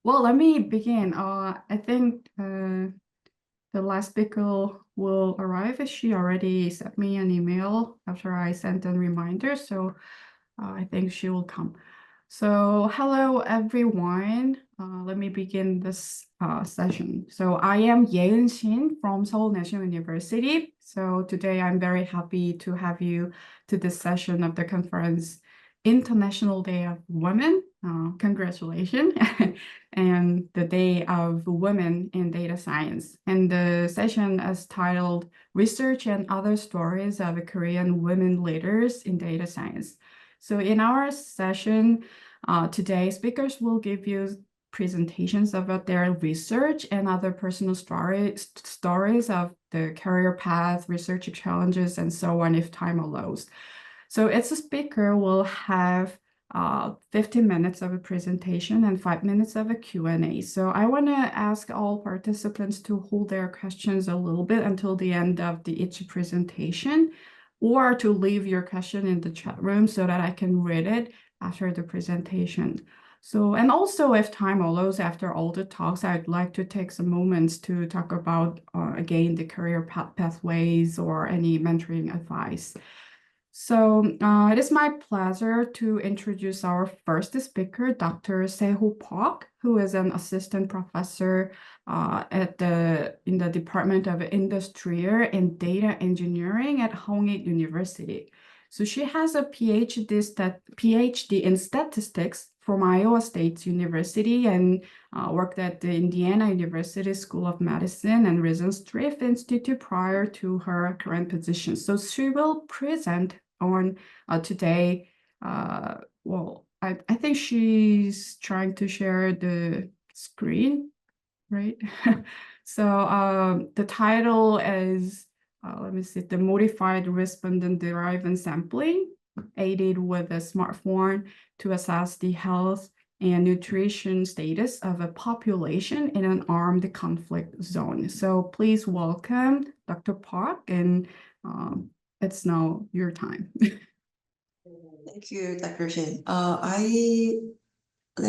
Well, let me begin. I think the last speaker will arrive. She already sent me an email after I sent a reminder, so I think she will come. So, hello everyone. Let me begin this session. So, I am Yeun Shin from Seoul National University. So, today I'm very happy to have you to this session of the conference International Day of Women. Congratulations. And the Day of Women in Data Science. And the session is titled Research and Other Stories of Korean Women Leaders in Data Science. So in our session today, speakers will give you presentations about their research and other personal stories of the career path, research challenges, and so on if time allows. So each speaker will have 15 minutes of a presentation and 5 minutes of a Q&A. So I want to ask all participants to hold their questions a little bit until the end of each presentation, or to leave your question in the chat room so that I can read it after the presentation. So, and also if time allows after all the talks, I'd like to take some moments to talk about, again, the career pathways or any mentoring advice. So it is my pleasure to introduce our first speaker, Dr. Seo Park, who is an assistant professor in the Department of Industrial and Data Engineering at Hongik University. So she has a PhD in statistics from Iowa State University and worked at the Indiana University School of Medicine and Rosenstrief Institute prior to her current position. So she will present on today. Well, I think she's trying to share the screen, right? So the title is, let me see, the modified respondent derived sampling aided with a smartphone to assess the health and nutrition status of a population in an armed conflict zone. So please welcome Dr. Park, and it's now your time. Thank you, Dr. Shin. Let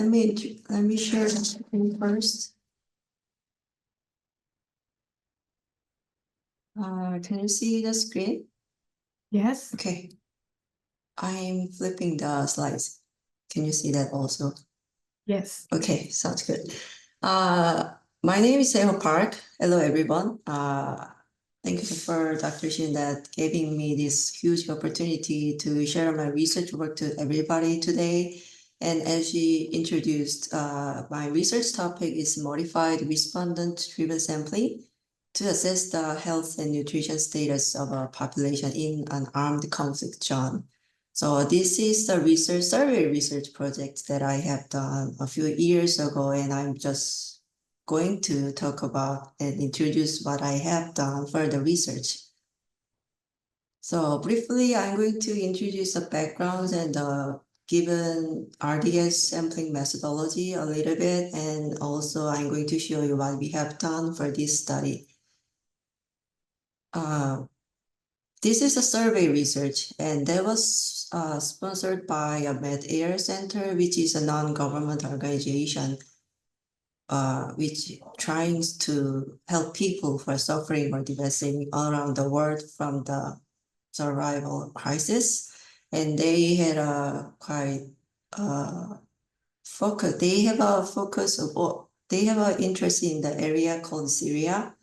me share the screen first. Can you see the screen? Yes. Okay. I'm flipping the slides. Can you see that also? Yes. Okay, sounds good. My name is Seo Park. Hello, everyone. Thank you for Dr. Shin that giving me this huge opportunity to share my research work to everybody today. And as she introduced, my research topic is modified respondent-driven sampling to assess the health and nutrition status of a population in an armed conflict zone. So this is the survey research project that I have done a few years ago, and I'm just going to talk about and introduce what I have done for the research. So briefly, I'm going to introduce the background and the given RDS sampling methodology a little bit, and also I'm going to show you what we have done for this study. This is a survey research, and that was sponsored by a MedAir Center, which is a non-government organization which tries to help people who are suffering or devastating all around the world from the survival crisis. And they had a quite focus. They have an interest in the area called Syria,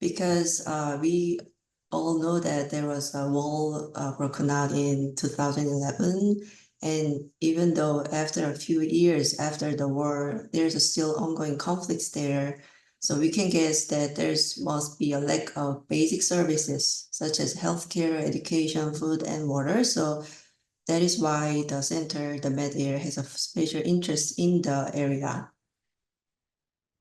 because we all know that there was a wall broken out in 2011. And even though after a few years after the war, there's still ongoing conflicts there. So we can guess that there must be a lack of basic services such as healthcare, education, food, and water. So that is why the center, the MedAir, has a special interest in the area.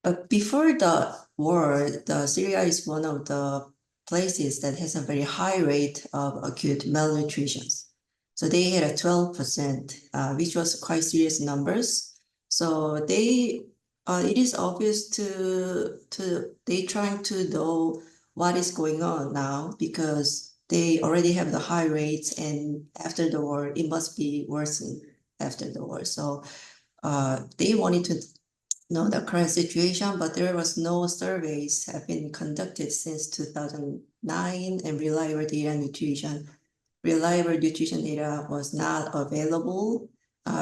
But before the war, Syria is one of the places that has a very high rate of acute malnutrition. So they had a 12%, which was quite serious numbers. So it is obvious they trying to know what is going on now, because they already have the high rates, and after the war, it must be worsened after the war. So they wanted to know the current situation, but there was no surveys have been conducted since 2009, and reliable nutrition data was not available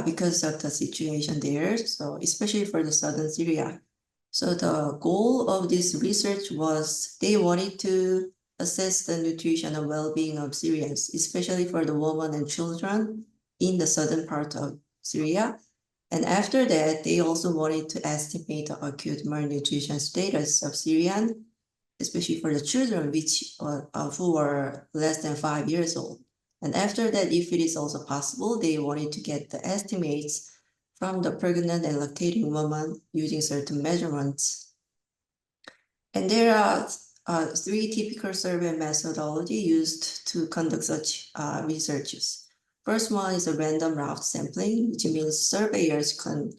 because of the situation there. So especially for the southern Syria. So the goal of this research was they wanted to assess the nutritional well-being of Syrians, especially for the women and children in the southern part of Syria. And after that, they also wanted to estimate the acute malnutrition status of Syrian, especially for the children who were less than 5 years old. And after that, if it is also possible, they wanted to get the estimates from the pregnant and lactating women using certain measurements. And there are 3 typical survey methodology used to conduct such researches. First one is a random route sampling, which means surveyors can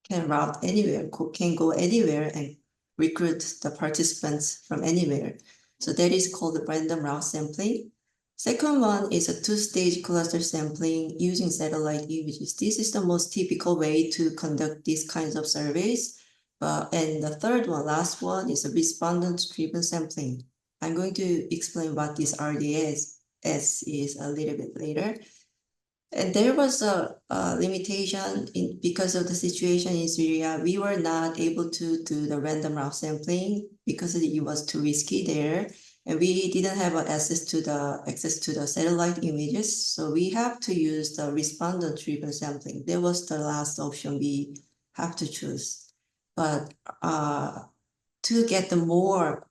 route anywhere, can go anywhere and recruit the participants from anywhere. So that is called random route sampling. Second one is a 2-stage cluster sampling using satellite images. This is the most typical way to conduct these kinds of surveys. And the third one, last one, is a respondent-driven sampling. I'm going to explain what this RDS is a little bit later. And there was a limitation because of the situation in Syria. We were not able to do the random route sampling because it was too risky there. And we didn't have access to the satellite images. So we have to use the respondent-driven sampling. That was the last option we have to choose. But to get the more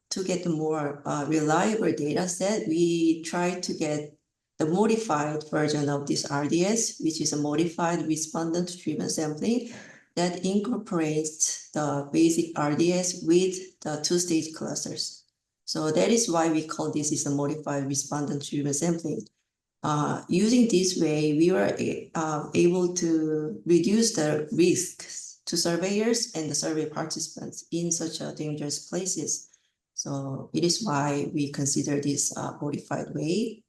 reliable data set, we tried to get the modified version of this RDS, which is a modified respondent-driven sampling that incorporates the basic RDS with the 2-stage clusters. So that is why we call this is a modified respondent-driven sampling. Using this way, we were able to reduce the risks to surveyors and the survey participants in such a dangerous places. So it is why we consider this modified way.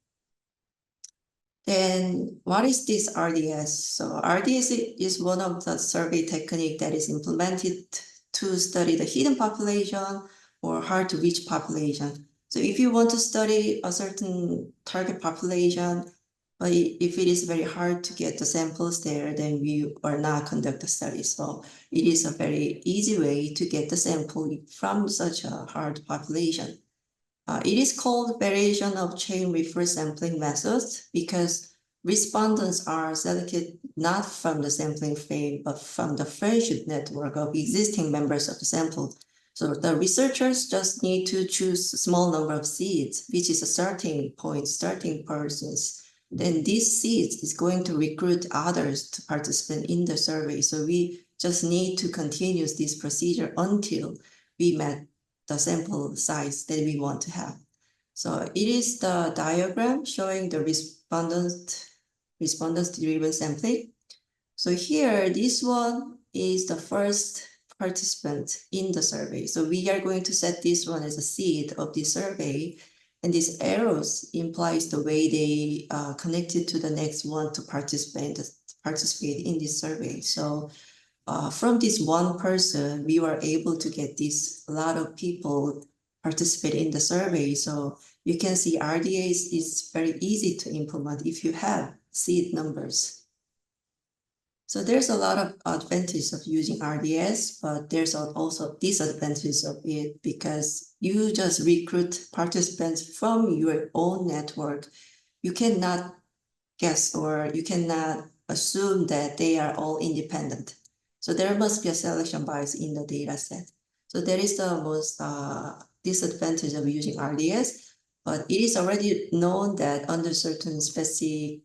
Then what is this RDS? So RDS is one of the survey technique that is implemented to study the hidden population or hard to reach population. So if you want to study a certain target population, but if it is very hard to get the samples there, then we are not conduct the study. So it is a very easy way to get the sample from such a hard population. It is called variation of chain reference sampling methods because respondents are selected not from the sampling frame, but from the friendship network of existing members of the sample. So the researchers just need to choose a small number of seeds, which is a starting point, starting persons. Then these seeds is going to recruit others to participate in the survey. So we just need to continue this procedure until we met the sample size that we want to have. So it is the diagram showing the respondent-driven sampling. So here, this one is the first participant in the survey. So we are going to set this one as a seed of the survey. And these arrows implies the way they connected to the next one to participate in this survey. So from this one person, we were able to get a lot of people participate in the survey. So you can see RDS is very easy to implement if you have seed numbers. So there's a lot of advantage of using RDS, but there's also disadvantage of it because you just recruit participants from your own network. You cannot guess or you cannot assume that they are all independent. So there must be a selection bias in the data set. So that is the most disadvantage of using RDS, but it is already known that under certain specific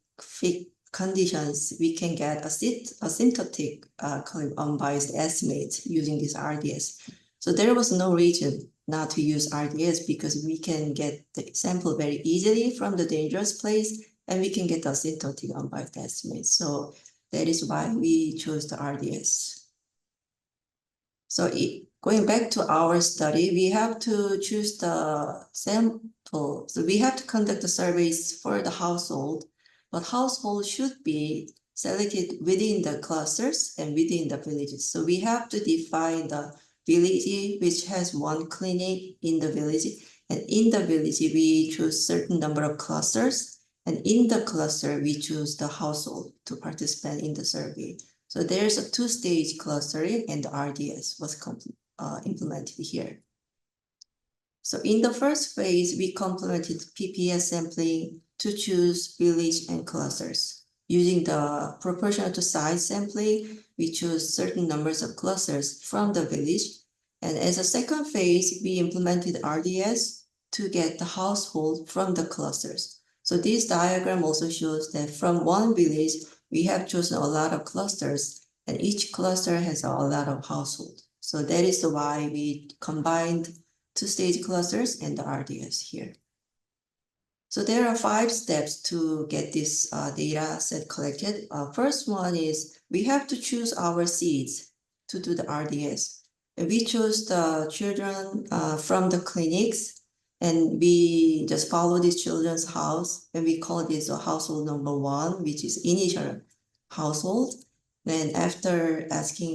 conditions, we can get asymptotic unbiased estimates using this RDS. So there was no reason not to use RDS because we can get the sample very easily from the dangerous place and we can get the asymptotic unbiased estimates. So that is why we chose the RDS. So going back to our study, we have to choose the sample. So we have to conduct the surveys for the household, but household should be selected within the clusters and within the villages. So we have to define the village which has one clinic in the village, and in the village we choose certain number of clusters, and in the cluster we choose the household to participate in the survey. So there's a two-stage clustering, and the RDS was implemented here. So in the first phase, we complemented PPS sampling to choose village and clusters. Using the proportional to size sampling, we choose certain numbers of clusters from the village. And as a second phase, we implemented RDS to get the household from the clusters. So this diagram also shows that from one village, we have chosen a lot of clusters, and each cluster has a lot of households. So that is why we combined two-stage clusters and the RDS here. So there are 5 steps to get this data set collected. First one is we have to choose our seeds to do the RDS. And we choose the children from the clinics, and we just follow these children's house, and we call this a household number 1, which is initial household. Then after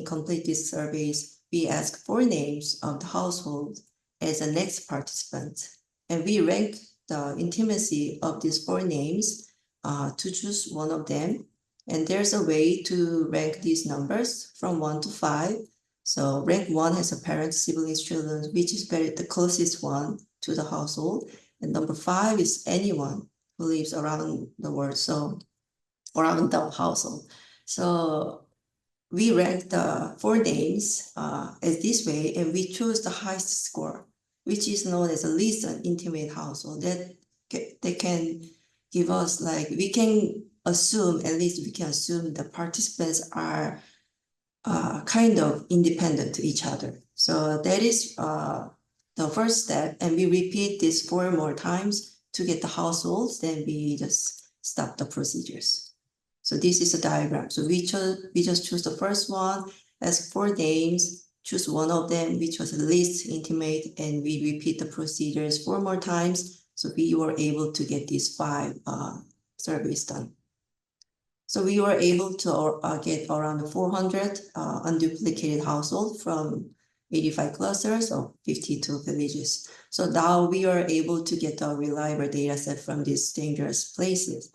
complete these surveys, we ask for names of the household as a next participant, and we rank the intimacy of these 4 names to choose one of them. And there's a way to rank these numbers from 1 to 5. So rank 1 has a parent, siblings, children, which is the closest one to the household. And number 5 is anyone who lives around the world, so around the household. So we rank the 4 names as this way, and we choose the highest score, which is known as a least intimate household. That can give us, like, we can assume the participants are kind of independent to each other. So that is the first step, and we repeat this 4 more times to get the households, then we just stop the procedures. So this is a diagram. So we just choose the first one, ask 4 names, choose one of them, which was the least intimate, and we repeat the procedures 4 more times. So we were able to get these 5 surveys done. So we were able to get around 400 unduplicated households from 85 clusters of 52 villages. So now we are able to get a reliable data set from these dangerous places.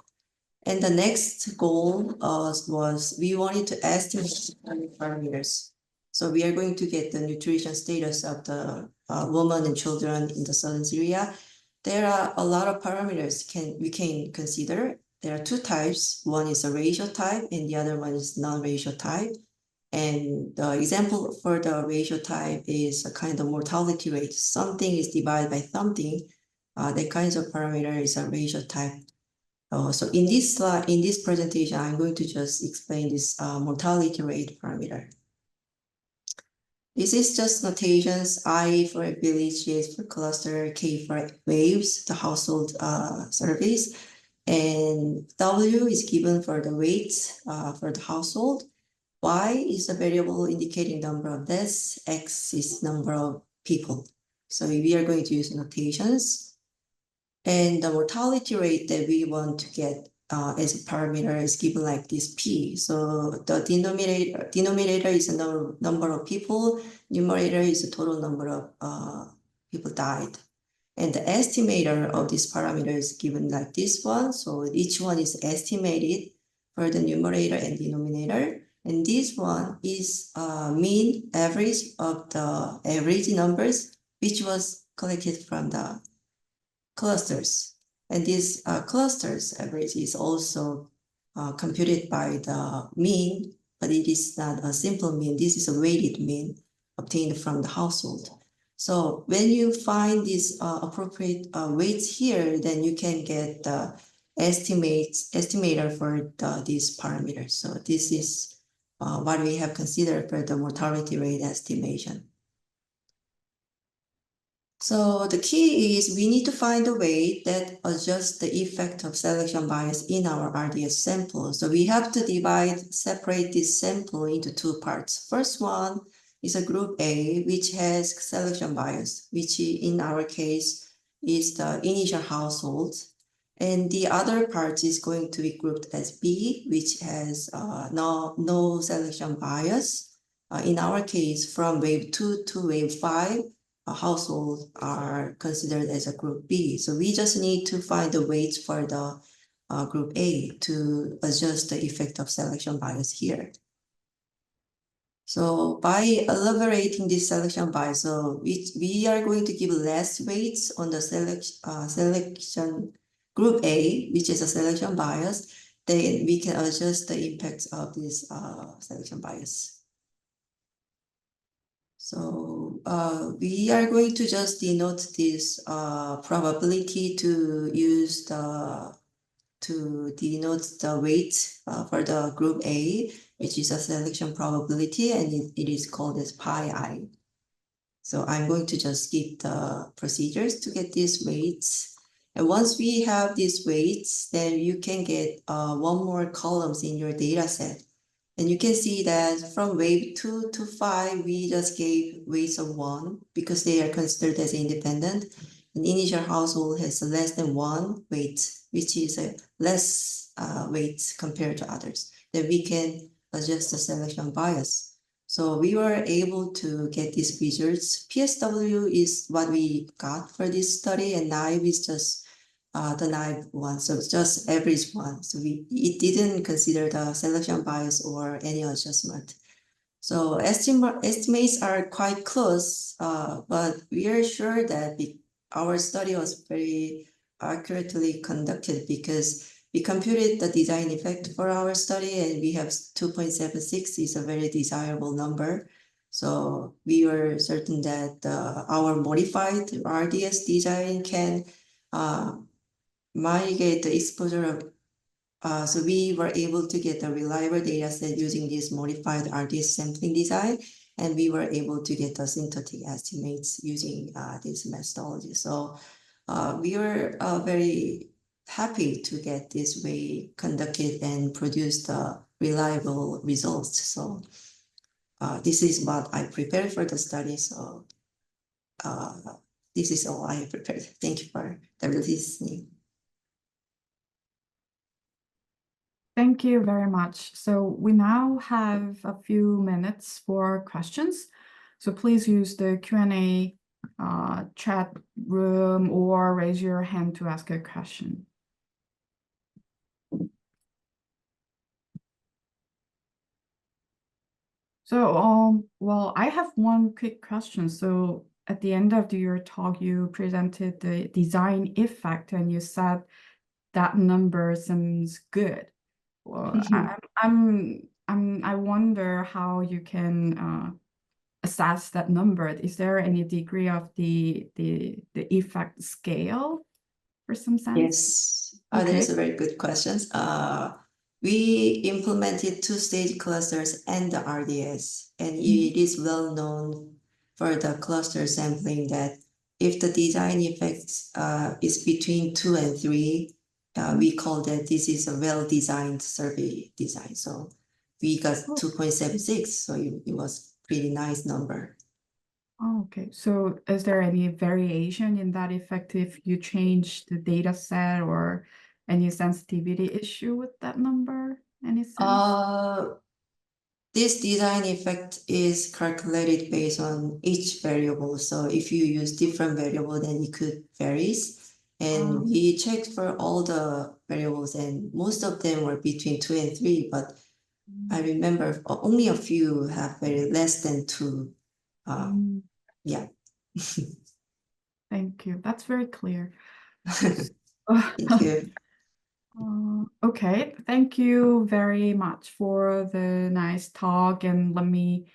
And the next goal was we wanted to estimate parameters. So we are going to get the nutrition status of the women and children in the southern Syria. There are a lot of parameters we can consider. There are 2 types. One is a ratio type, and the other one is non-ratio type. And the example for the ratio type is a kind of mortality rate. Something is divided by something. That kinds of parameter is a ratio type. So in this slide, in this presentation, I'm going to just explain this mortality rate parameter. This is just notations: I for village, J for cluster, K for waves, the household surveys, and W is given for the weight for the household. Y is a variable indicating number of deaths. X is number of people. So we are going to use notations. And the mortality rate that we want to get as a parameter is given like this P. So the denominator is the number of people, numerator is the total number of people died. And the estimator of this parameter is given like this one. So each one is estimated for the numerator and denominator. And this one is mean average of the average numbers, which was collected from the clusters. And this clusters average is also computed by the mean, but it is not a simple mean. This is a weighted mean obtained from the household. So when you find these appropriate weights here, then you can get the estimator for these parameters. So this is what we have considered for the mortality rate estimation. So the key is we need to find a way that adjusts the effect of selection bias in our RDS sample. So we have to separate this sample into 2 parts. First one is a group A, which has selection bias, which in our case is the initial households. And the other part is going to be grouped as B, which has no selection bias. In our case, from wave 2 to wave 5, households are considered as a group B. So we just need to find the weights for the group A to adjust the effect of selection bias here. So by elaborating this selection bias, so we are going to give less weights on the selection group A, which is a selection bias, then we can adjust the impacts of this selection bias. So we are going to just denote this probability to use to denote the weight for the group A, which is a selection probability, and it is called as pi I. So I'm going to just skip the procedures to get these weights. And once we have these weights, then you can get one more columns in your data set. And you can see that from wave 2 to 5, we just gave weights of 1 because they are considered as independent. An initial household has less than 1 weight, which is a less weight compared to others. Then we can adjust the selection bias. So we were able to get these results. PSW is what we got for this study, and naive is just the naive one, so it's just average one. So it didn't consider the selection bias or any adjustment. So estimates are quite close, but we are sure that our study was very accurately conducted because we computed the design effect for our study, and we have 2.76 is a very desirable number. So we were certain that our modified RDS design can mitigate the exposure of so we were able to get a reliable data set using this modified RDS sampling design, and we were able to get the synthetic estimates using this methodology. So we were very happy to get this way conducted and produce the reliable results. So this is what I prepared for the study. So this is all I prepared. Thank you for the listening. Thank you very much. So we now have a few minutes for questions. So please use the Q&A chat room or raise your hand to ask a question. So, well, I have one quick question. So at the end of your talk, you presented the design effect and you said that number seems good. Well, I wonder how you can assess that number. Is there any degree of the effect scale for some sense? Yes, that is a very good question. We implemented two-stage clusters and the RDS, and it is well known for the cluster sampling that if the design effects is between 2 and 3, we call that this is a well-designed survey design. So we got 2.76, so it was pretty nice number. Oh, okay. So is there any variation in that effect if you change the data set or any sensitivity issue with that number? Any sense? This design effect is calculated based on each variable. So if you use different variable, then it could varies. And we checked for all the variables, and most of them were between 2 and 3, but I remember only a few have very less than 2. Yeah. Thank you. That's very clear. Thank you. Okay, thank you very much for the nice talk, and let me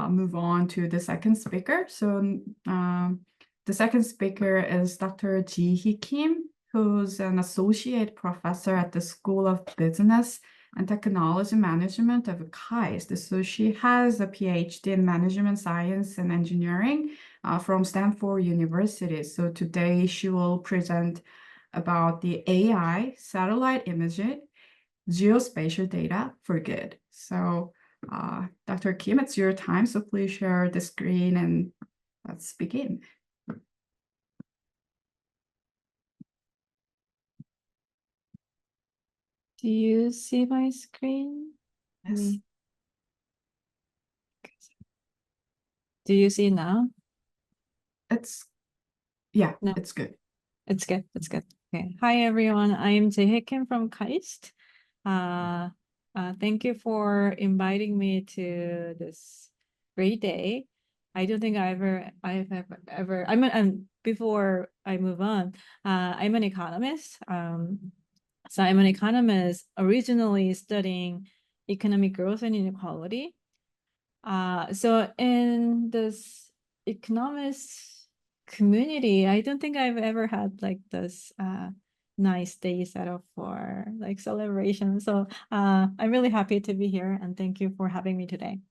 move on to the second speaker. So the second speaker is Dr. Ji-hee Kim, who's an associate professor at the School of Business and Technology Management of KAIST. So she has a PhD in Management Science and Engineering from Stanford University. So today she will present about the AI satellite imaging geospatial data for good. So Dr. Kim, it's your time, so please share the screen and let's begin. Do you see my screen? Yes. Do you see now? Yeah, No. it's good. It's good. It's good. Okay. Hi, everyone. I'm Jae Kim from KAIST. Thank you for inviting me to this great day. I don't think I've ever, before I move on, I'm an economist. So I'm an economist originally studying economic growth and inequality. So in this economist community, I don't think I've ever had like this nice day set up for like celebration. So I'm really happy to be here and thank you for having me today.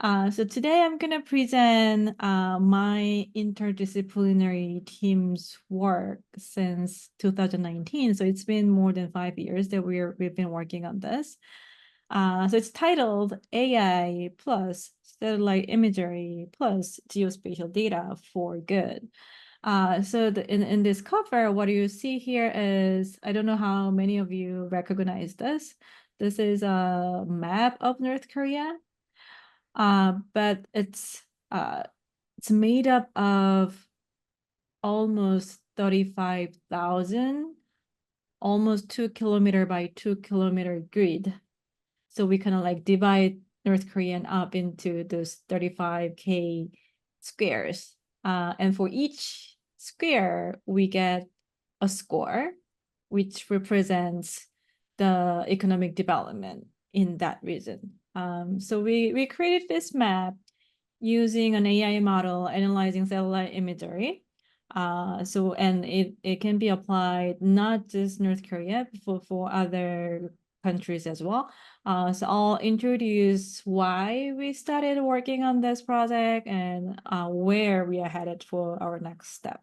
So today I'm gonna present my interdisciplinary team's work since 2019. So it's been more than 5 years that we've been working on this. So it's titled AI plus satellite imagery plus geospatial data for good. So in this cover, what you see here is, I don't know how many of you recognize this. This is a map of North Korea, but it's made up of almost 35,000, almost 2 kilometer by 2 kilometer grid. So we kind of like divide North Korean up into those 35K squares. And for each square, we get a score, which represents the economic development in that region. So we created this map using an AI model analyzing satellite imagery. And it can be applied not just North Korea, for other countries as well. So I'll introduce why we started working on this project and where we are headed for our next step.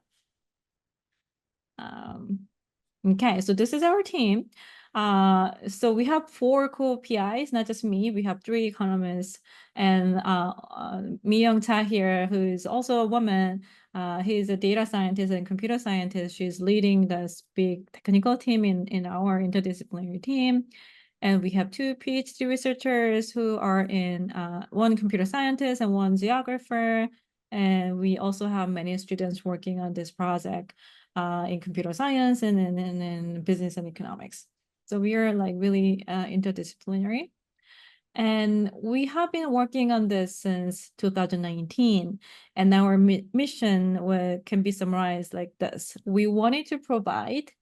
Okay, so this is our team. So we have 4 co-PIs, not just me. We have 3 economists, and Mi Young Cha here, who is also a woman. He's a data scientist and computer scientist. She's leading this big technical team in our interdisciplinary team. And we have 2 PhD researchers who are in one computer scientist and one geographer. And we also have many students working on this project in computer science and in business and economics. So we are like really interdisciplinary. And we have been working on this since 2019. And our mission can be summarized like this. We wanted to provide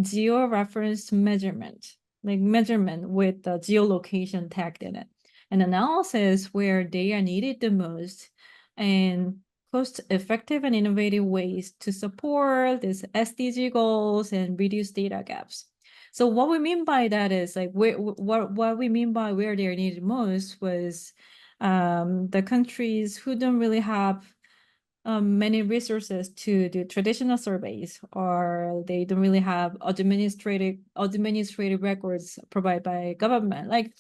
geo-referenced measurement, like measurement with the geolocation tagged in it, and analysis where they are needed the most, and cost-effective and innovative ways to support these SDG goals and reduce data gaps. So what we mean by that is like what we mean by where they're needed most was the countries who don't really have many resources to do traditional surveys, or they don't really have administrative records provided by government. Like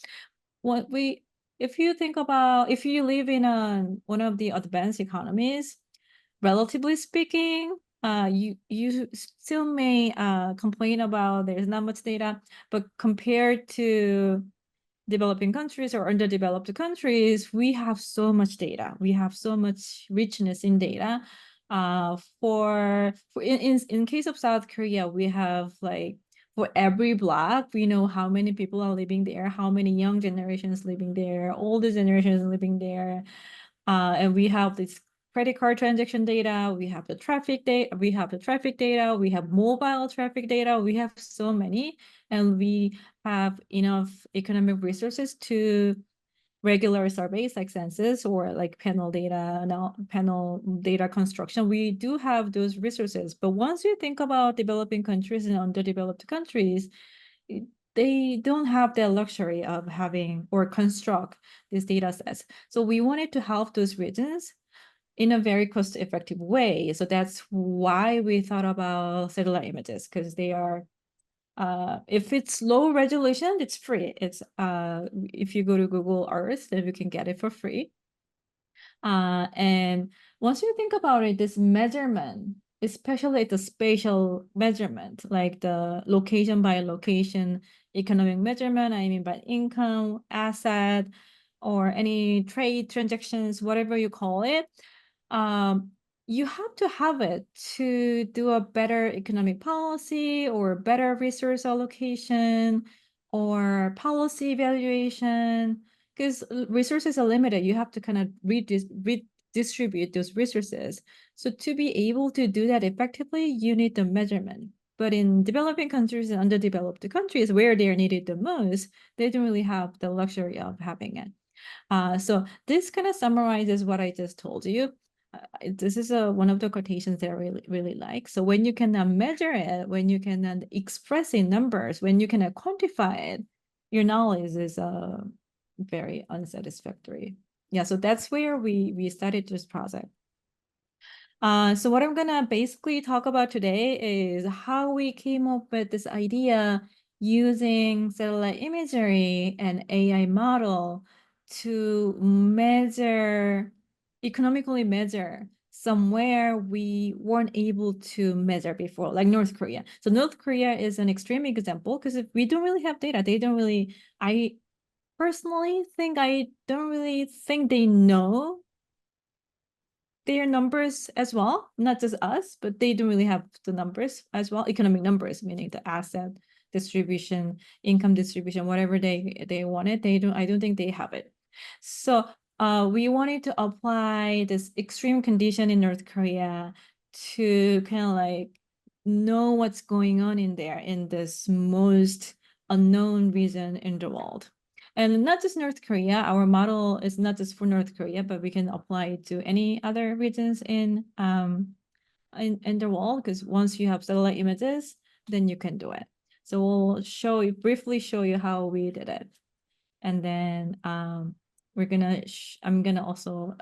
if you think about, if you live in one of the advanced economies, relatively speaking, you still may complain about there's not much data, but compared to developing countries or underdeveloped countries, we have so much data. We have so much richness in data. In case of South Korea, we have like for every block, we know how many people are living there, how many young generations living there, older generations living there, and we have this credit card transaction data, we have the traffic data, we have mobile traffic data, we have so many, and we have enough economic resources to regular surveys like census or like panel data construction. We do have those resources, but once you think about developing countries and underdeveloped countries, they don't have the luxury of having or construct these data sets. So we wanted to help those regions in a very cost-effective way. So that's why we thought about satellite images, because they are, if it's low resolution, it's free. It's if you go to Google Earth, then you can get it for free. And once you think about it, this measurement, especially the spatial measurement, like the location by location economic measurement, I mean by income, asset, or any trade transactions, whatever you call it, you have to have it to do a better economic policy or better resource allocation or policy evaluation, because resources are limited. You have to kind of redistribute those resources. So to be able to do that effectively, you need the measurement. But in developing countries and underdeveloped countries where they are needed the most, they don't really have the luxury of having it. So this kind of summarizes what I just told you. This is one of the quotations that I really, really like. So when you can measure it, when you can express in numbers, when you can quantify it, your knowledge is very unsatisfactory. Yeah, so that's where we started this project. So what I'm gonna basically talk about today is how we came up with this idea using satellite imagery and AI model to economically measure somewhere we weren't able to measure before, like North Korea. So North Korea is an extreme example because if we don't really have data, I personally think I don't really think they know their numbers as well, not just us, but they don't really have the numbers as well, economic numbers, meaning the asset distribution, income distribution, whatever they wanted, I don't think they have it. So we wanted to apply this extreme condition in North Korea to kind of like know what's going on in there in this most unknown region in the world. And not just North Korea, our model is not just for North Korea, but we can apply it to any other regions in the world, because once you have satellite images, then you can do it. So we'll briefly show you how we did it. And then I'm gonna also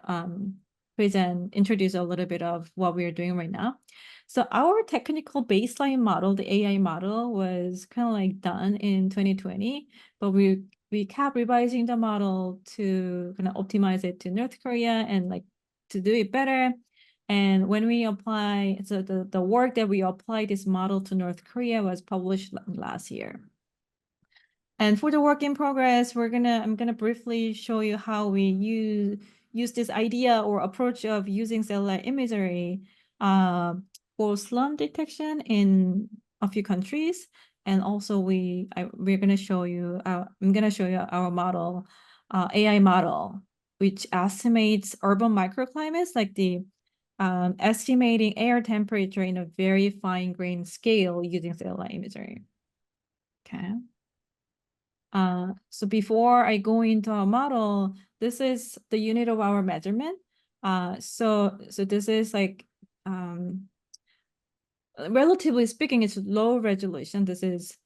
introduce a little bit of what we're doing right now. So our technical baseline model, the AI model, was kind of like done in 2020, but we kept revising the model to kind of optimize it to North Korea and like to do it better. And when we apply, so the work that we applied this model to North Korea was published last year. And for the work in progress, I'm gonna briefly show you how we use this idea or approach of using satellite imagery for slum detection in a few countries. And also we're gonna show you I'm gonna show you our model, AI model, which estimates urban microclimates, like the estimating air temperature in a very fine-grained scale using satellite imagery. Okay. So before I go into our model, this is the unit of our measurement. So this is like, relatively speaking, it's low resolution. This is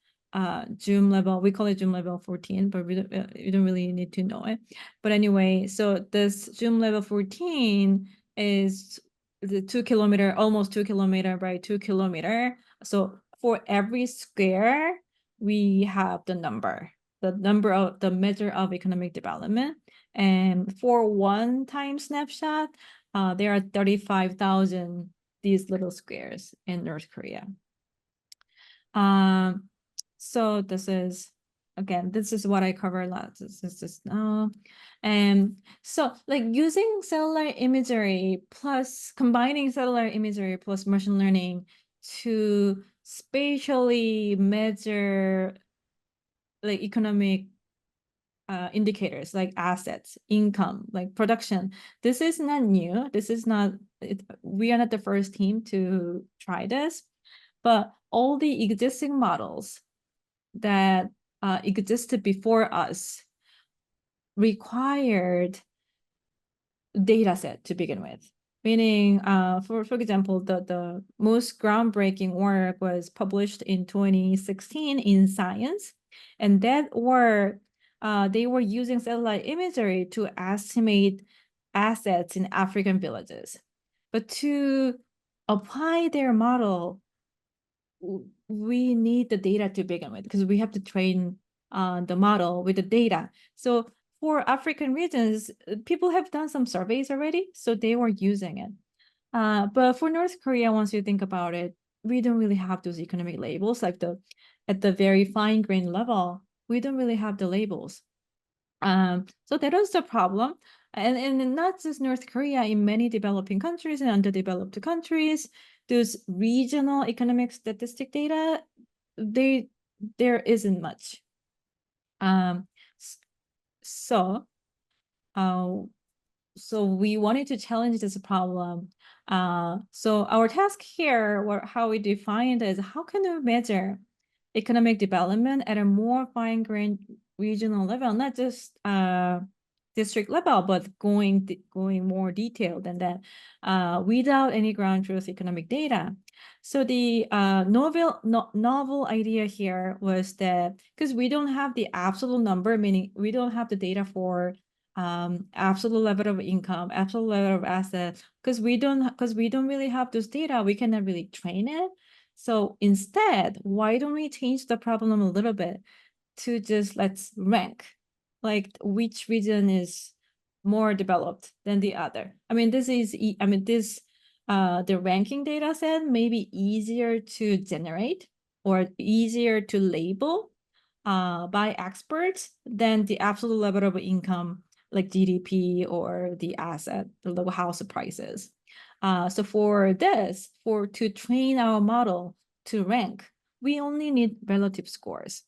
zoom level, we call it zoom level 14, but you don't really need to know it. But anyway, so this zoom level 14 is the 2 kilometer, almost 2 kilometer by 2 kilometer. So for every square, we have the measure of economic development. And for one time snapshot, there are 35,000 these little squares in North Korea. So this is what I covered last. This is just and so like using satellite imagery plus combining satellite imagery plus machine learning to spatially measure like economic indicators like assets, income, like production. This is not new. We are not the first team to try this, but all the existing models that existed before us required data set to begin with. Meaning, for example, the most groundbreaking work was published in 2016 in Science, and that work they were using satellite imagery to estimate assets in African villages. But to apply their model, we need the data to begin with, because we have to train the model with the data. So for African regions, people have done some surveys already, so they were using it. But for North Korea, once you think about it, we don't really have those economic labels, like the at the very fine grain level, we don't really have the labels. So that was the problem. And not just North Korea, in many developing countries and underdeveloped countries, those regional economic statistic data, there isn't much. So we wanted to challenge this problem. So our task here, how we define it, is how can we measure economic development at a more fine-grained regional level, not just district level, but going more detailed than that, without any ground truth economic data. So the novel idea here was that because we don't have the absolute number, meaning we don't have the data for absolute level of income, absolute level of asset, because we don't really have those data, we cannot really train it. So instead, why don't we change the problem a little bit to just let's rank, like which region is more developed than the other. I mean, the ranking data set may be easier to generate or easier to label by experts than the absolute level of income, like GDP or the asset, the local house prices. So for to train our model to rank, we only need relative scores.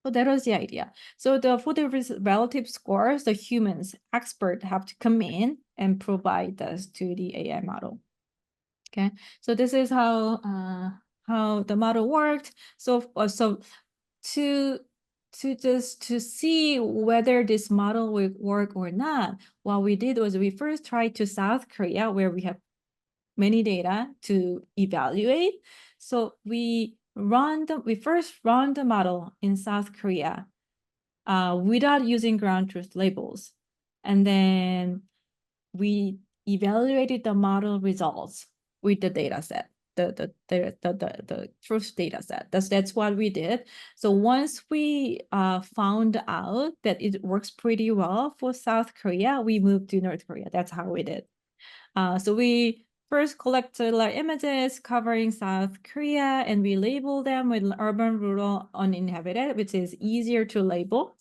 So that was the idea. So for the relative scores, the humans expert have to come in and provide this to the AI model. Okay, so this is how the model worked. So to see whether this model will work or not, what we did was we first tried to South Korea, where we have many data to evaluate. So we first run the model in South Korea without using ground truth labels. And then we evaluated the model results with the data set, the truth data set. That's what we did. So once we found out that it works pretty well for South Korea, we moved to North Korea. That's how we did. So we first collect satellite images covering South Korea, and we label them with urban, rural, uninhabited, which is easier to label.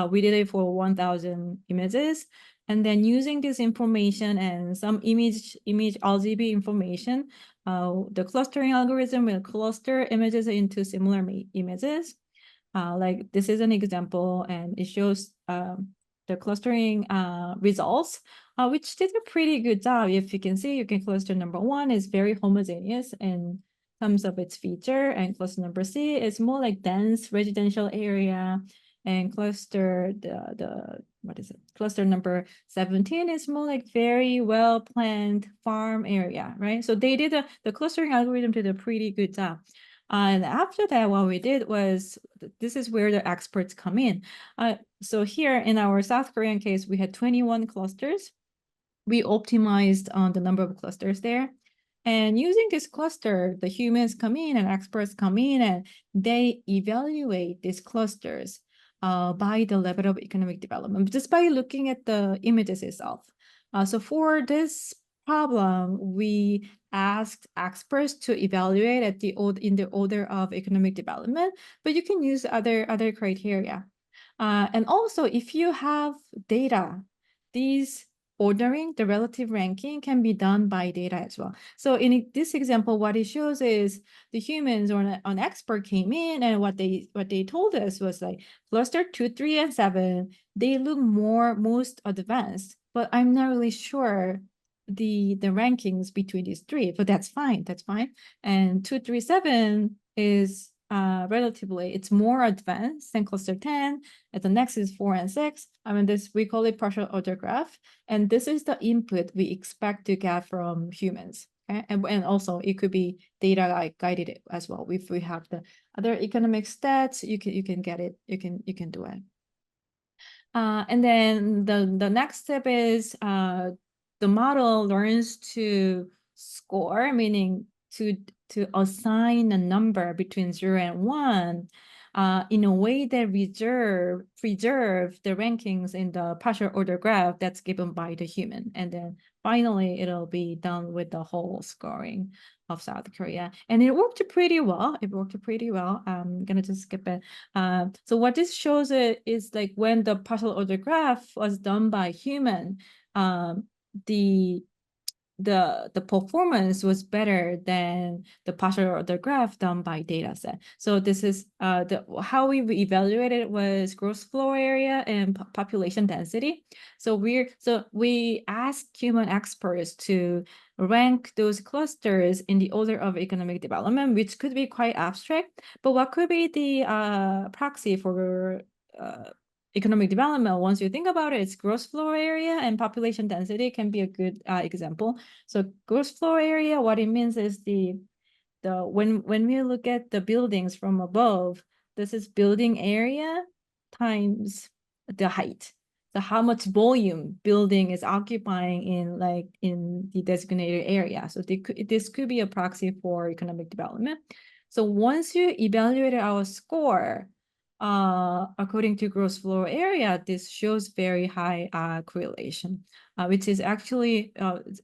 We did it for 1,000 images. And then using this information and some image RGB information, the clustering algorithm will cluster images into similar images. Like this is an example, and it shows the clustering results, which did a pretty good job. If you can see, you can cluster number 1 is very homogeneous in terms of its feature, and cluster number C is more like dense residential area, and cluster cluster number 17 is more like very well planned farm area, right? So they did the clustering algorithm did a pretty good job. And after that, what we did was, this is where the experts come in. So here in our South Korean case, we had 21 clusters. We optimized on the number of clusters there. And using this cluster, the humans come in and experts come in, and they evaluate these clusters by the level of economic development, just by looking at the images itself. So for this problem, we asked experts to evaluate in the order of economic development, but you can use other criteria. And also, if you have data, these ordering, the relative ranking can be done by data as well. So in this example, what it shows is the humans or an expert came in, and what they told us was like cluster 2, 3, and 7, they look most advanced, but I'm not really sure the rankings between these 3, but that's fine. And 2, 3, 7 is relatively, it's more advanced than cluster 10. And the next is 4 and 6. I mean, we call it partial order graph. And this is the input we expect to get from humans. Okay? And also it could be data like guided as well. If we have the other economic stats, you can get it, you can do it. And then the next step is the model learns to score, meaning to assign a number between 0 and 1 in a way that preserve the rankings in the partial order graph that's given by the human. And then finally it'll be done with the whole scoring of South Korea. And it worked pretty well. I'm gonna just skip it. So what this shows is like when the partial order graph was done by human, the performance was better than the partial order graph done by data set. So this is how we evaluated was gross floor area and population density. So we asked human experts to rank those clusters in the order of economic development, which could be quite abstract, but what could be the proxy for economic development? Once you think about it, it's gross floor area and population density can be a good example. So gross floor area, what it means is when we look at the buildings from above, this is building area times the height. So how much volume building is occupying in the designated area. So this could be a proxy for economic development. So once you evaluate our score, according to gross floor area, this shows very high correlation, which is actually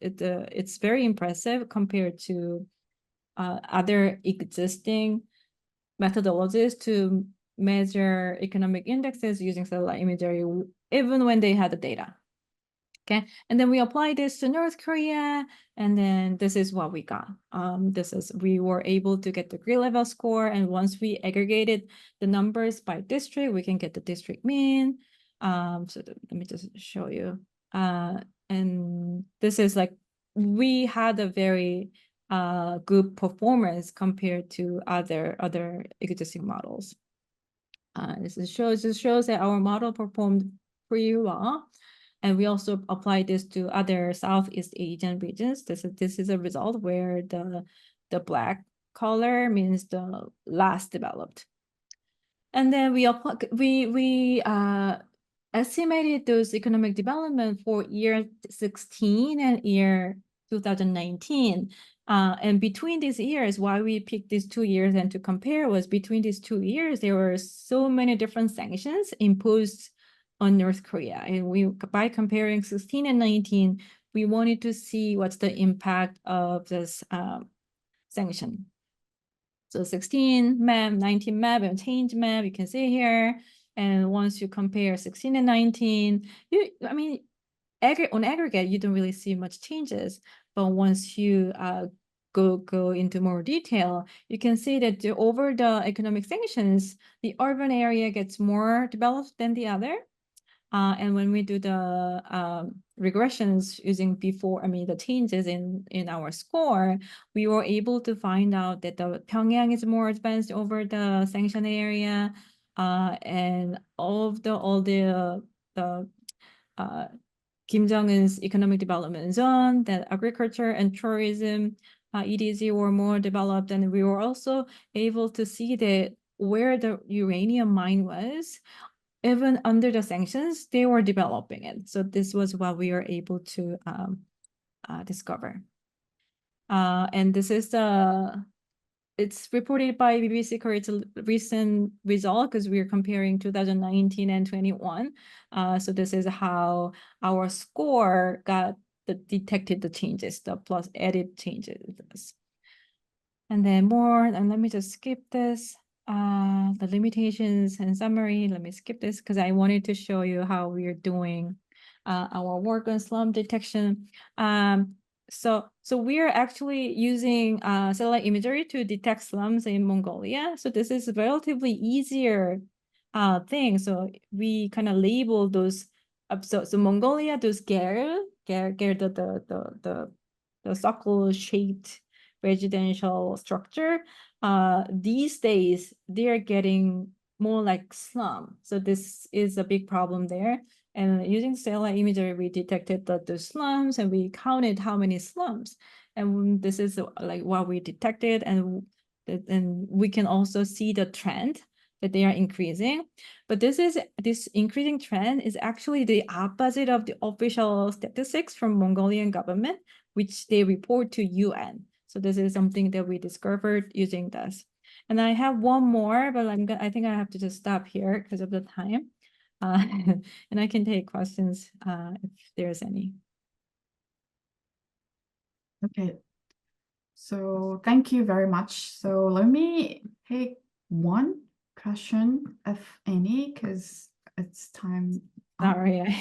it's very impressive compared to other existing methodologies to measure economic indexes using satellite imagery, even when they had the data. Okay, and then we apply this to North Korea, and then this is what we got. We were able to get the grade level score, and once we aggregated the numbers by district, we can get the district mean. So let me just show you. And this is like, we had a very good performance compared to other existing models. This shows that our model performed pretty well. And we also applied this to other Southeast Asian regions. This is a result where the black color means the last developed. And then we estimated those economic development for year 16 and year 2019. And between these years, why we picked these 2 years and to compare was between these 2 years, there were so many different sanctions imposed on North Korea. And by comparing 16 and 19, we wanted to see what's the impact of this sanction. So 16 map, 19 map, and change map, you can see here. And once you compare 16 and 19, on aggregate, you don't really see much changes. But once you go into more detail, you can see that over the economic sanctions, the urban area gets more developed than the other. And when we do the regressions using the changes in our score, we were able to find out that the Pyongyang is more advanced over the sanction area, and all the Kim Jong-un's economic development zone, that agriculture and tourism, EDZ were more developed, and we were also able to see that where the uranium mine was, even under the sanctions, they were developing it. So this was what we were able to discover. And this is it's reported by BBC Korea. It's a recent result because we're comparing 2019 and 21. So this is how our score detected the changes, the plus added changes. And then and let me just skip this. The limitations and summary. Let me skip this because I wanted to show you how we're doing our work on slum detection. So we're actually using satellite imagery to detect slums in Mongolia. So this is a relatively easier thing. So we kind of label those. So Mongolia, those the circle-shaped residential structure. These days, they're getting more like slum. So this is a big problem there. And using satellite imagery, we detected the slums and we counted how many slums. And this is like what we detected. And we can also see the trend that they are increasing. But this increasing trend is actually the opposite of the official statistics from Mongolian government, which they report to UN. So this is something that we discovered using this. And I have one more, but I think I have to just stop here because of the time. And I can take questions if there's any. Okay. So thank you very much. So let me take one question, if any, because it's time up. Sorry.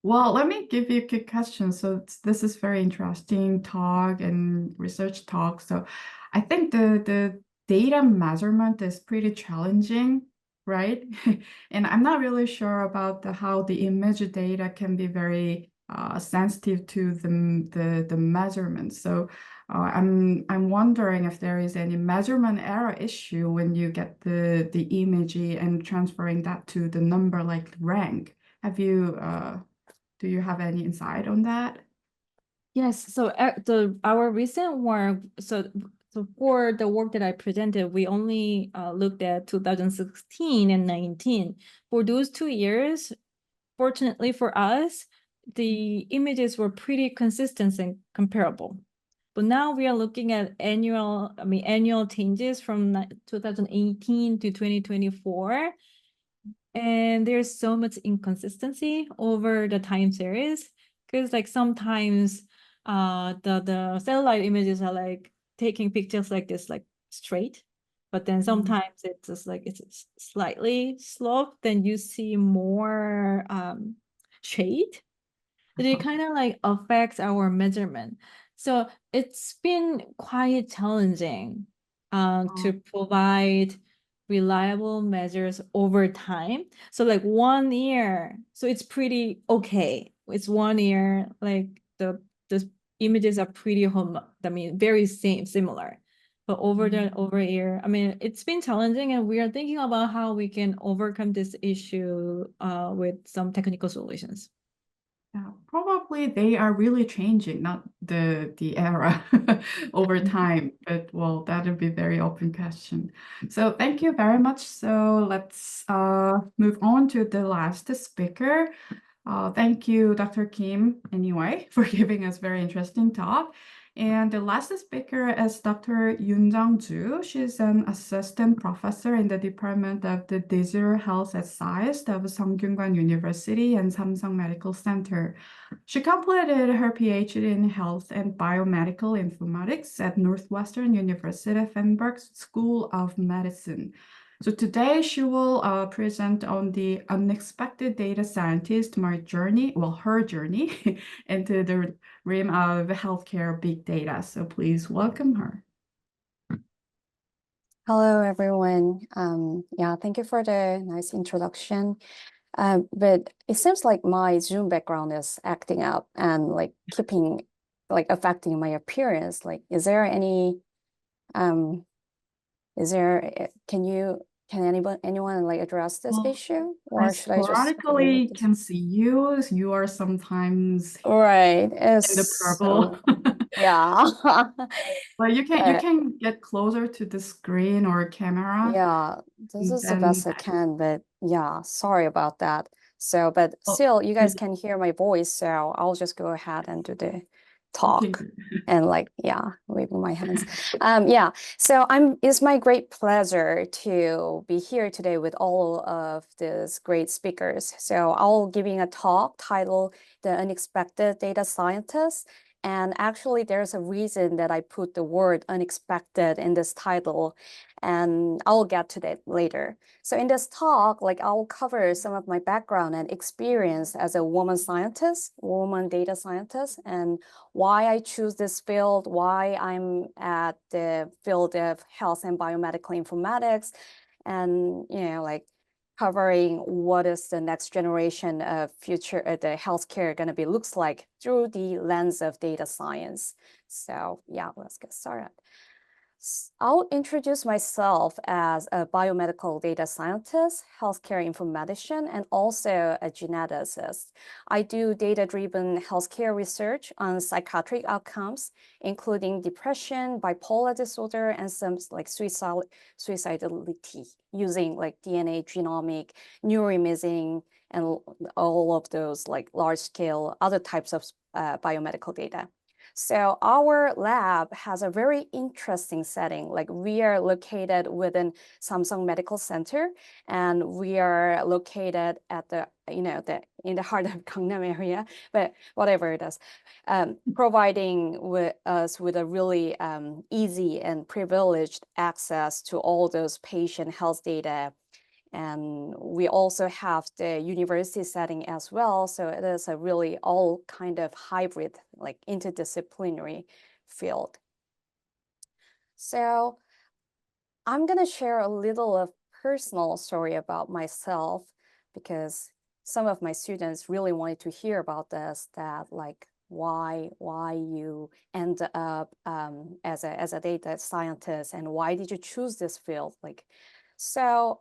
Well, let me give you a quick question. So this is very interesting talk and research talk. So I think the data measurement is pretty challenging, right? And I'm not really sure about how the image data can be very sensitive to the measurement. So I'm wondering if there is any measurement error issue when you get the image and transferring that to the number like rank. Have you do you have any insight on that? Yes, so our recent work, so for the work that I presented, we only looked at 2016 and 19. For those 2 years, fortunately for us, the images were pretty consistent and comparable. But now we are looking at annual changes from 2018 to 2024. And there's so much inconsistency over the time series, because like sometimes the satellite images are like taking pictures like this, like straight, but then sometimes it's just like it's slightly sloped, then you see more shade. It kind of like affects our measurement. So it's been quite challenging to provide reliable measures over time. So like 1 year, so it's pretty okay. It's 1 year, like the images are pretty very similar. But over a year, I mean, it's been challenging, and we are thinking about how we can overcome this issue with some technical solutions. Yeah, probably they are really changing, not the era over time, but well, that would be very open question. So thank you very much. So let's move on to the last speaker. Thank you, Dr. Kim, anyway, for giving us very interesting talk. And the last speaker is Dr. Yoon Jung-ju. She's an assistant professor in the Department of the Digital Health and Science of Sungkyunkwan University and Samsung Medical Center. She completed her PhD in Health and Biomedical Informatics at Northwestern University Feinberg School of Medicine. So today she will present on the unexpected data scientist, her journey into the realm of healthcare big data. So please welcome her. Hello, everyone. Yeah, thank you for the nice introduction. But it seems like my Zoom background is acting up and like affecting my appearance. Like, is there any, can anyone like address this Well, issue, I or should I just sporadically can see you. You are sometimes Right, in the it's purple. yeah. But you can get closer to the screen or camera. Yeah, this is the Then best I can, but yeah, sorry about that. So, but Oh, still, you guys okay. can hear my voice, so I'll just go ahead and do the Okay, talk good. and waving my hands. Yeah, so it's my great pleasure to be here today with all of these great speakers. So I'll giving a talk titled "The Unexpected Data Scientist." And actually, there's a reason that I put the word unexpected in this title, and I'll get to that later. So in this talk, I'll cover some of my background and experience as a woman data scientist, and why I choose this field, why I'm at the field of health and biomedical informatics, and covering what is the next generation of future the healthcare going to be looks like through the lens of data science. So yeah, let's get started. I'll introduce myself as a biomedical data scientist, healthcare informatician, and also a geneticist. I do data-driven healthcare research on psychiatric outcomes, including depression, bipolar disorder, and some suicidality, using DNA, genomic, neuroimaging, and all of those large-scale other types of biomedical data. So our lab has a very interesting setting. Like we are located within Samsung Medical Center, and we are located at the, in the heart of Gangnam area, but whatever it is, providing us with a really easy and privileged access to all those patient health data. And we also have the university setting as well. So it is a really all kind of hybrid, like interdisciplinary field. So I'm gonna share a little of personal story about myself, because some of my students really wanted to hear about this, that like why you end up as a data scientist, and why did you choose this field? Like, so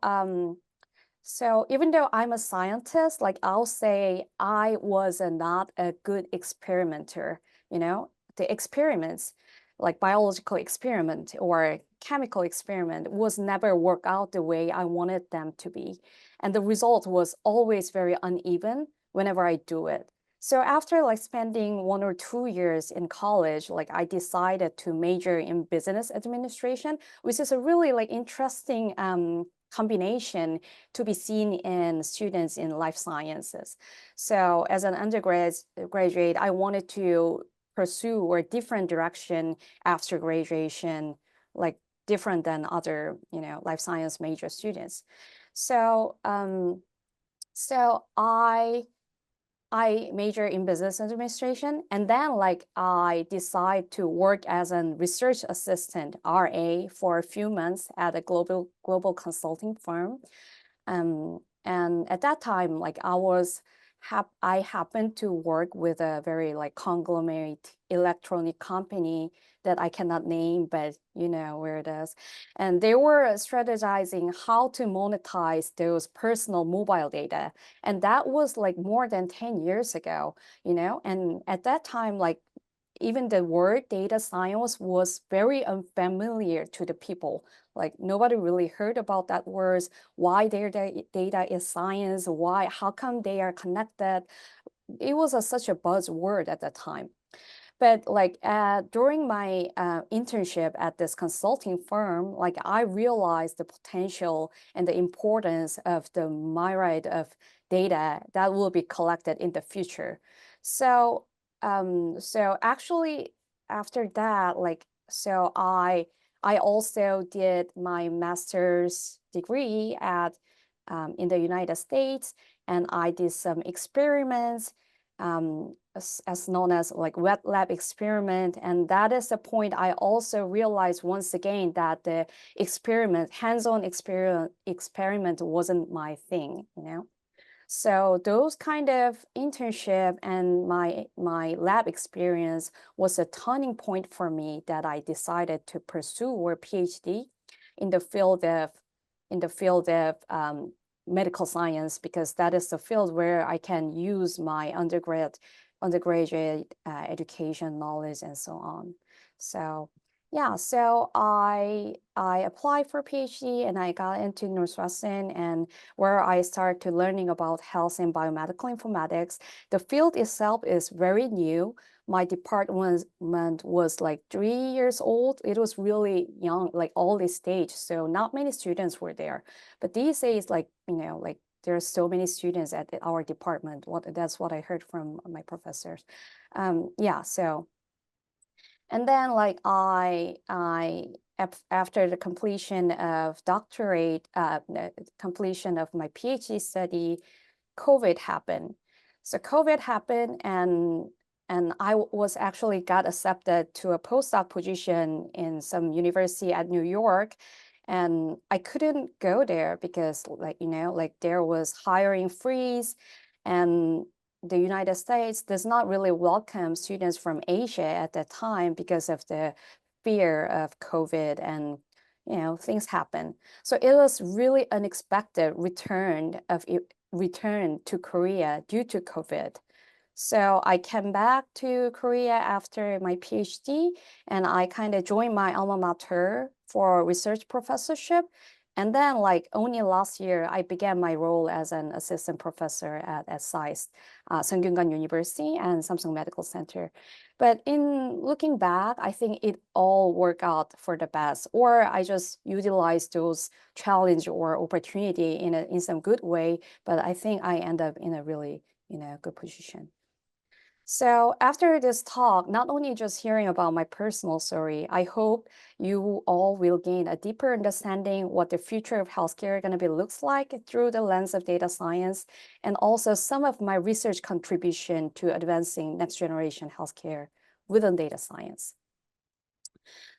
so even though I'm a scientist, like I'll say I was not a good experimenter. The experiments, like biological experiment or chemical experiment, was never work out the way I wanted them to be. And the result was always very uneven whenever I do it. So after like spending 1 or 2 years in college, like I decided to major in business administration, which is a really like interesting combination to be seen in students in life sciences. So as an undergraduate, I wanted to pursue a different direction after graduation, like different than other, life science major students. So, so I major in business administration, and then like I decide to work as a research assistant, RA, for a few months at a global consulting firm. And at that time, like I happened to work with a very like conglomerate electronic company that I cannot name, but you know where it is. And they were strategizing how to monetize those personal mobile data. And that was like more than 10 years ago, and at that time, like even the word data science was very unfamiliar to the people. Like nobody really heard about that words, why their data is science, how come they are connected. It was such a buzzword at that time. But like during my internship at this consulting firm, like I realized the potential and the importance of the myriad of data that will be collected in the future. So so actually after that, like so I also did my master's degree at in the United States, and I did some experiments as known as like wet lab experiment. And that is the point I also realized once again that the hands-on experiment wasn't my thing, So those kind of internship and my lab experience was a turning point for me, that I decided to pursue a PhD in the field of medical science, because that is the field where I can use my undergraduate education knowledge and so on. So yeah, so I applied for PhD, and I got into Northwestern, and where I started to learning about health and biomedical informatics. The field itself is very new. My department was like 3 years old. It was really young, like early stage. So not many students were there. But these days, like, like there are so many students at our department. That's what I heard from my professors. Yeah, so. And then like after the completion of completion of my PhD study, COVID happened. So COVID happened, and I was actually got accepted to a postdoc position in some university at New York. And I couldn't go there because like there was hiring freeze, and the United States does not really welcome students from Asia at that time because of the fear of COVID, and things happen. So it was really unexpected return to Korea due to COVID. So I came back to Korea after my PhD, and I kind of joined my alma mater for research professorship. And then like only last year, I began my role as an assistant professor at SAIST, Seungkyungan University and Samsung Medical Center. But in looking back, I think it all worked out for the best, or I just utilized those challenge or opportunity in some good way. But I think I end up in a really, good position. So after this talk, not only just hearing about my personal story, I hope you all will gain a deeper understanding what the future of healthcare going to be looks like through the lens of data science, and also some of my research contribution to advancing next generation healthcare within data science.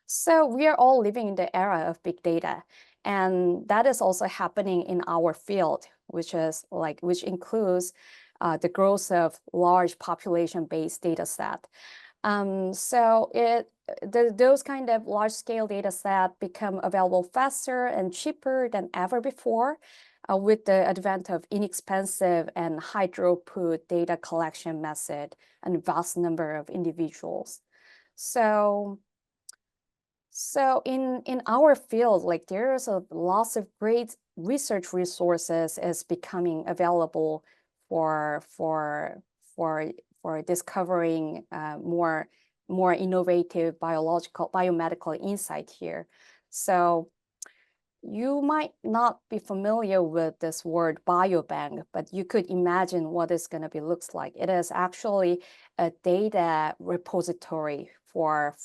So we are all living in the era of big data, and that is also happening in our field, which includes the growth of large population-based data set. So those kind of large-scale data set become available faster and cheaper than ever before, with the advent of inexpensive and high-throughput data collection method and vast number of individuals. So in our field, like there's lots of great research resources is becoming available for discovering more innovative biomedical insight here. So you might not be familiar with this word biobank, but you could imagine what it's going to be looks like. It is actually a data repository for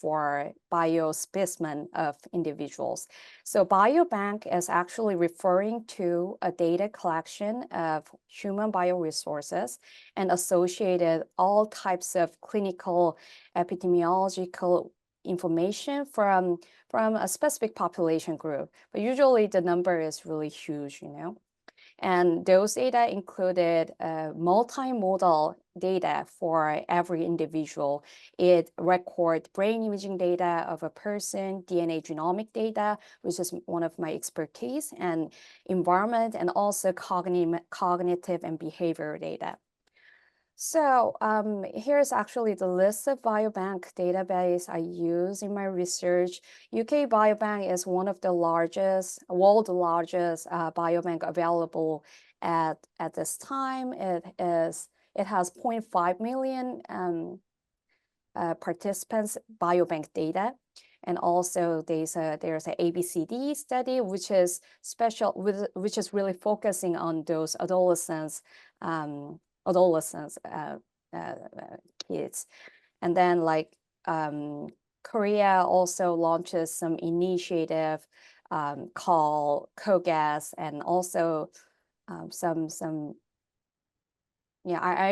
biospecimen of individuals. So biobank is actually referring to a data collection of human bioresources and associated all types of clinical epidemiological information from a specific population group, but usually the number is really huge, And those data included multimodal data for every individual. It records brain imaging data of a person, DNA genomic data, which is one of my expertise, and environment, and also cognitive and behavior data. So here's actually the list of biobank database I use in my research. UK Biobank is one of the world's largest biobank available at this time. It has 0.5 million participants biobank data. And also there's a ABCD study, which is which is really focusing on those adolescents kids. And then Korea also launches some initiative called COGAS, and also I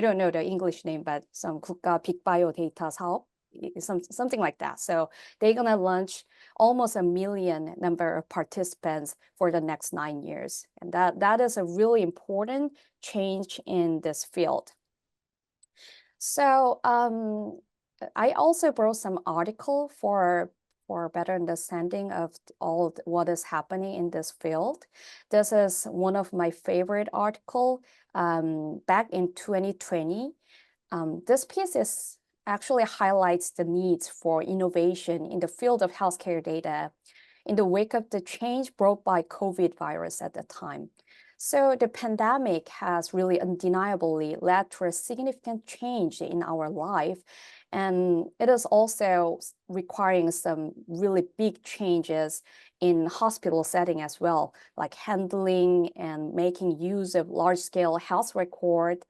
don't know the English name, but some 국가 빅바이오 데이터 사업, something like that. So they're gonna launch almost 1 million number of participants for the next 9 years. And that is a really important change in this field. So I also brought some article for better understanding of all what is happening in this field. This is one of my favorite article back in 2020. This piece actually highlights the needs for innovation in the field of healthcare data in the wake of the change brought by COVID virus at the time. So the pandemic has really undeniably led to a significant change in our life, and it is also requiring some really big changes in hospital setting as well, like handling and making use of large-scale health record.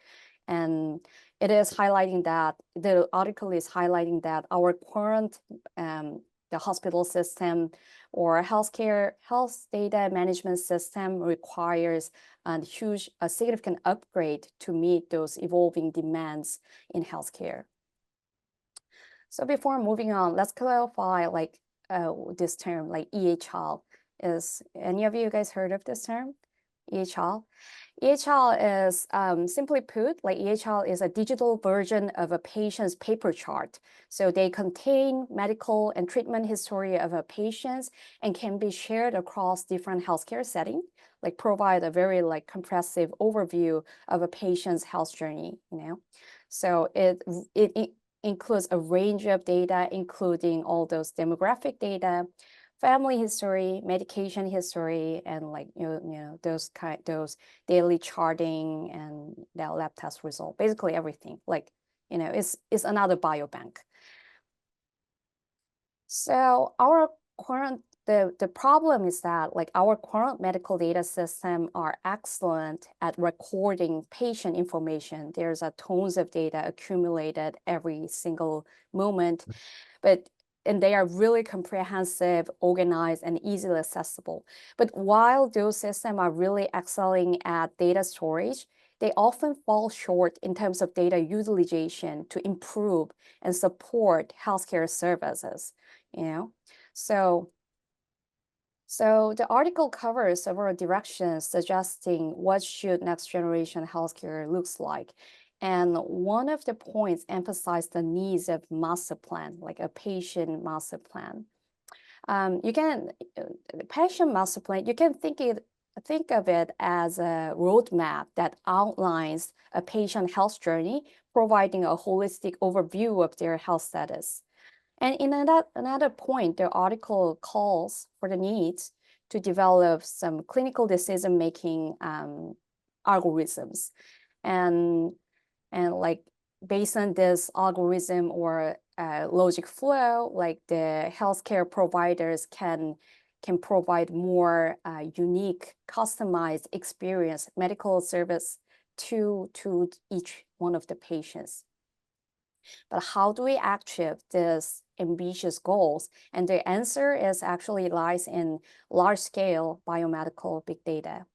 And it is highlighting that, the article is highlighting that our current the hospital system or health data management system requires a significant upgrade to meet those evolving demands in healthcare. So before moving on, let's clarify this term, like EHL. Is any of you guys heard of this term, EHL? EHL is, simply put, EHL is a digital version of a patient's paper chart. So they contain medical and treatment history of a patient and can be shared across different healthcare settings, provide a very comprehensive overview of a patient's health journey, So it includes a range of data, including all those demographic data, family history, medication history, and those daily charting and their lab test result, basically everything. It's another biobank. So our current the problem is that like our current medical data system are excellent at recording patient information. There's a tons of data accumulated every single moment, and they are really comprehensive, organized, and easily accessible. But while those systems are really excelling at data storage, they often fall short in terms of data utilization to improve and support healthcare services, you know? So the article covers several directions suggesting what should next generation healthcare looks like. And one of the points emphasized the needs of master plan, like a patient master plan. Patient master plan, you can think of it as a roadmap that outlines a patient health journey, providing a holistic overview of their health status. And in another point, the article calls for the needs to develop some clinical decision-making algorithms. And like based on this algorithm or logic flow, like the healthcare providers can provide more unique, customized experience, medical service to each one of the patients. But how do we achieve these ambitious goals? And the answer is actually lies in large-scale biomedical big data.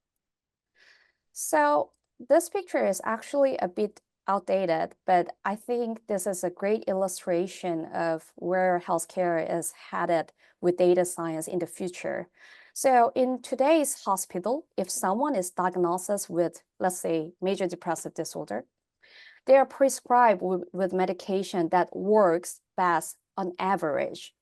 So this picture is actually a bit outdated, but I think this is a great illustration of where healthcare is headed with data science in the future. So in today's hospital, if someone is diagnosed with, let's say, major depressive disorder, they are prescribed with medication that works best on average,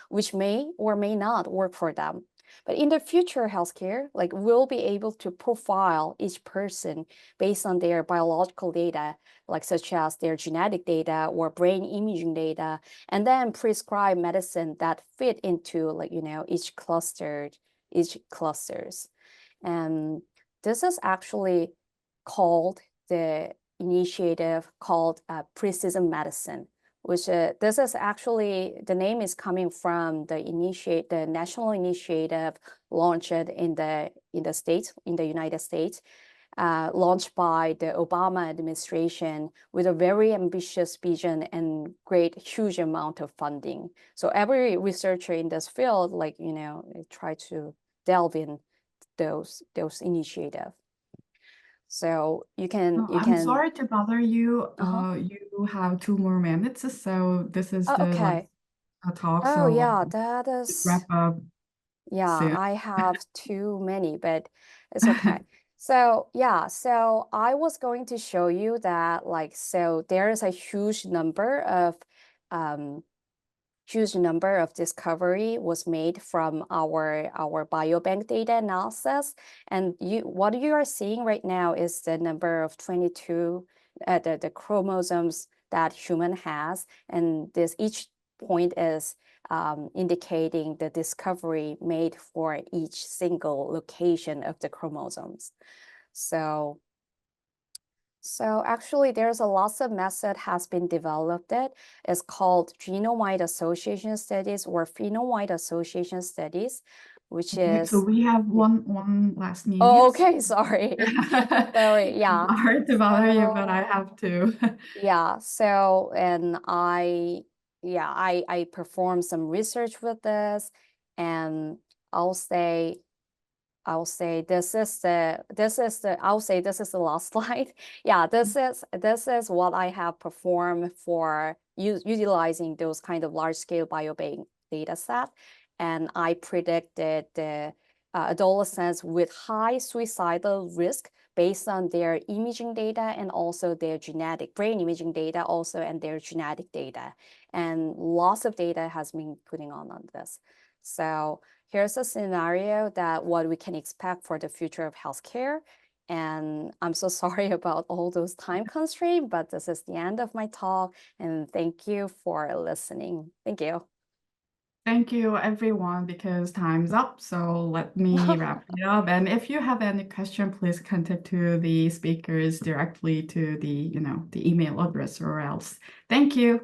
which may or may not work for them. But in the future healthcare, like we'll be able to profile each person based on their biological data, like such as their genetic data or brain imaging data, and then prescribe medicine that fit into each clusters. And this is actually called the initiative called precision medicine, which this is actually, the name is coming from the national initiative launched in the United States, launched by the Obama administration with a very ambitious vision and huge amount of funding. So every researcher in this field, try to delve in those initiatives. So I'm sorry to bother you. You have 2 more minutes, so this is the okay. talk. Oh So yeah, that is wrap up. Yeah, soon. I have too many, but it's okay. So yeah, so I was going to show you that so there is a huge number of discovery was made from our biobank data analysis. And what you are seeing right now is the number of 22, the chromosomes that human has. And each point is indicating the discovery made for each single location of the chromosomes. So actually, there's a lots of method has been developed. It's called genome-wide association studies or phenome-wide association studies, which is. So we have one last minute. Oh, okay, sorry. Sorry, yeah. Sorry to bother you, but I have to. Yeah. So, and I performed some research with this, and I'll say this is the last slide. Yeah, this is what I have performed for utilizing those kind of large scale biobank data set. And I predicted the adolescents with high suicidal risk based on their imaging data and also their genetic brain imaging data also and their genetic data. And lots of data has been putting on this. So here's a scenario that what we can expect for the future of healthcare. And I'm so sorry about all those time constraints, but this is the end of my talk. And thank you for listening. Thank you. Thank you, everyone, because time's up. So let me wrap it up. And if you have any question, please contact to the speakers directly to the email address or else. Thank you.